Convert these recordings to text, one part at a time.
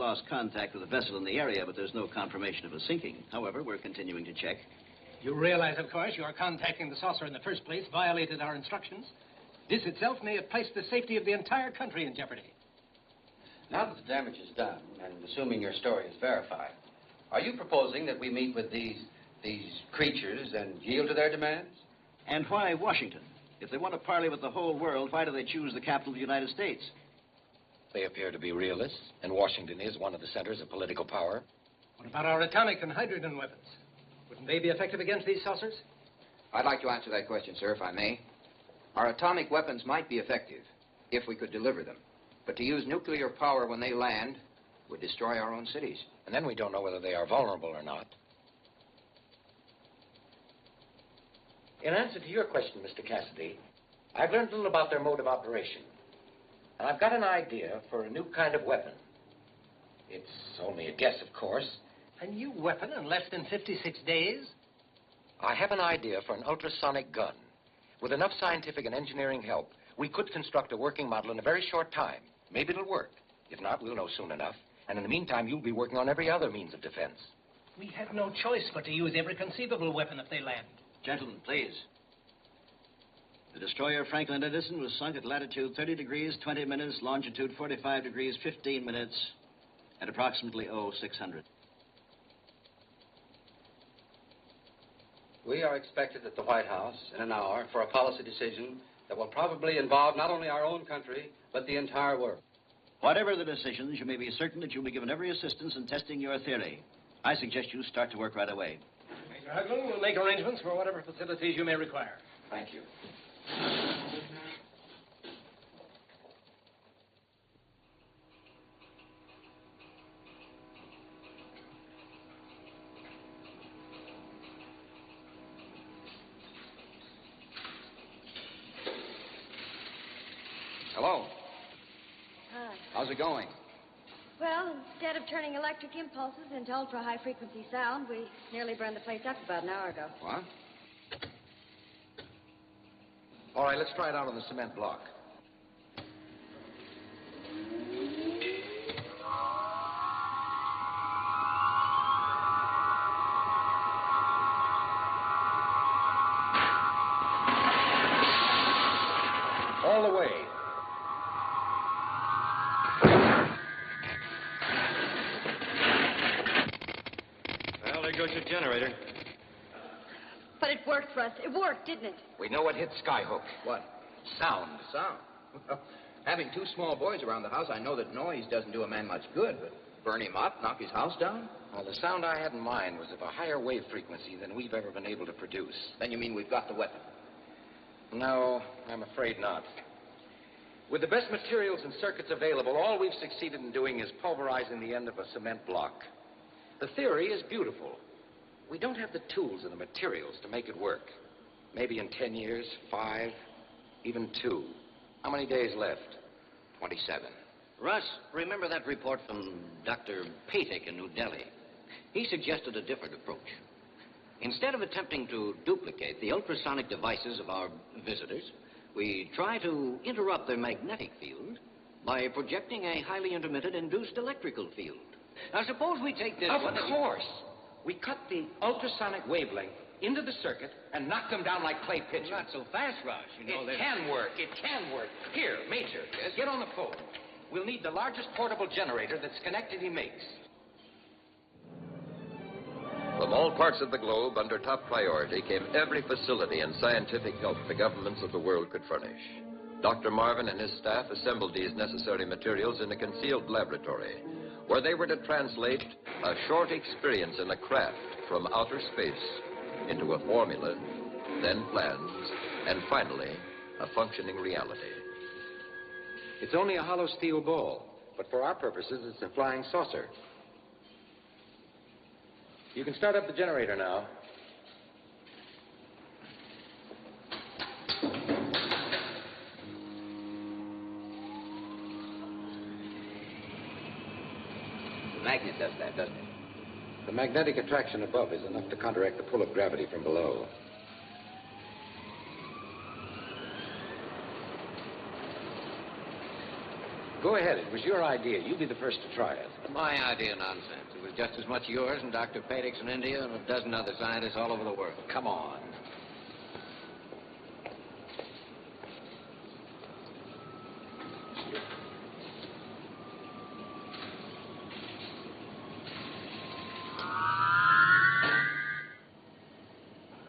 lost contact with a vessel in the area, but there's no confirmation of a sinking. However, we're continuing to check. You realize, of course, your contacting the saucer in the first place violated our instructions. This itself may have placed the safety of the entire country in jeopardy. Now that the damage is done, and assuming your story is verified, are you proposing that we meet with these creatures and yield to their demands? And why Washington? If they want to parley with the whole world, why do they choose the capital of the United States? They appear to be realists, and Washington is one of the centers of political power. What about our atomic and hydrogen weapons? Wouldn't they be effective against these saucers? I'd like to answer that question, sir, if I may. Our atomic weapons might be effective if we could deliver them. But to use nuclear power when they land would destroy our own cities. And then we don't know whether they are vulnerable or not. In answer to your question, Mr. Cassidy, I've learned a little about their mode of operation. And I've got an idea for a new kind of weapon. It's only a guess, of course. A new weapon in less than 56 days? I have an idea for an ultrasonic gun. With enough scientific and engineering help, we could construct a working model in a very short time. Maybe it'll work. If not, we'll know soon enough. And in the meantime, you'll be working on every other means of defense. We have no choice but to use every conceivable weapon if they land. Gentlemen, please. The destroyer Franklin Edison was sunk at latitude 30 degrees, 20 minutes, longitude 45 degrees, 15 minutes, at approximately 0600. We are expected at the White House in an hour for a policy decision that will probably involve not only our own country, but the entire world. Whatever the decisions, you may be certain that you'll be given every assistance in testing your theory. I suggest you start to work right away. Major Hudlin will make arrangements for whatever facilities you may require. Thank you. Hello. Hi. How's it going? Well, instead of turning electric impulses into ultra-high frequency sound, we nearly burned the place up about an hour ago. What? All right, let's try it out on the cement block. All the way. Well, there goes your generator. But it worked, Russ. It worked, didn't it? We know what hit Skyhook. What? Sound. Sound. Well, having two small boys around the house, I know that noise doesn't do a man much good, but burn him up, knock his house down? Well, the sound I had in mind was of a higher wave frequency than we've ever been able to produce. Then you mean we've got the weapon? No, I'm afraid not. With the best materials and circuits available, all we've succeeded in doing is pulverizing the end of a cement block. The theory is beautiful. We don't have the tools and the materials to make it work. Maybe in 10 years, 5, even 2. How many days left? 27. Russ, remember that report from Dr. Patek in New Delhi? He suggested a different approach. Instead of attempting to duplicate the ultrasonic devices of our visitors, we try to interrupt their magnetic field by projecting a highly intermittent induced electrical field. Now, suppose we take this one... Of course. We cut the ultrasonic wavelength into the circuit and knock them down like clay pigeons. Not so fast, Russ. You know It can work. It can work. Here, Major, get on the phone. We'll need the largest portable generator that Schenectady makes. From all parts of the globe, under top priority, came every facility and scientific help the governments of the world could furnish. Dr. Marvin and his staff assembled these necessary materials in a concealed laboratory, where they were to translate a short experience in a craft from outer space into a formula, then plans, and finally, a functioning reality. It's only a hollow steel ball, but for our purposes, it's a flying saucer. You can start up the generator now. The magnet does that, doesn't it? The magnetic attraction above is enough to counteract the pull of gravity from below. Go ahead. It was your idea. You be the first to try it. My idea, nonsense. It was just as much yours and Dr. Patek's in India and a dozen other scientists all over the world. Come on.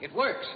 It works.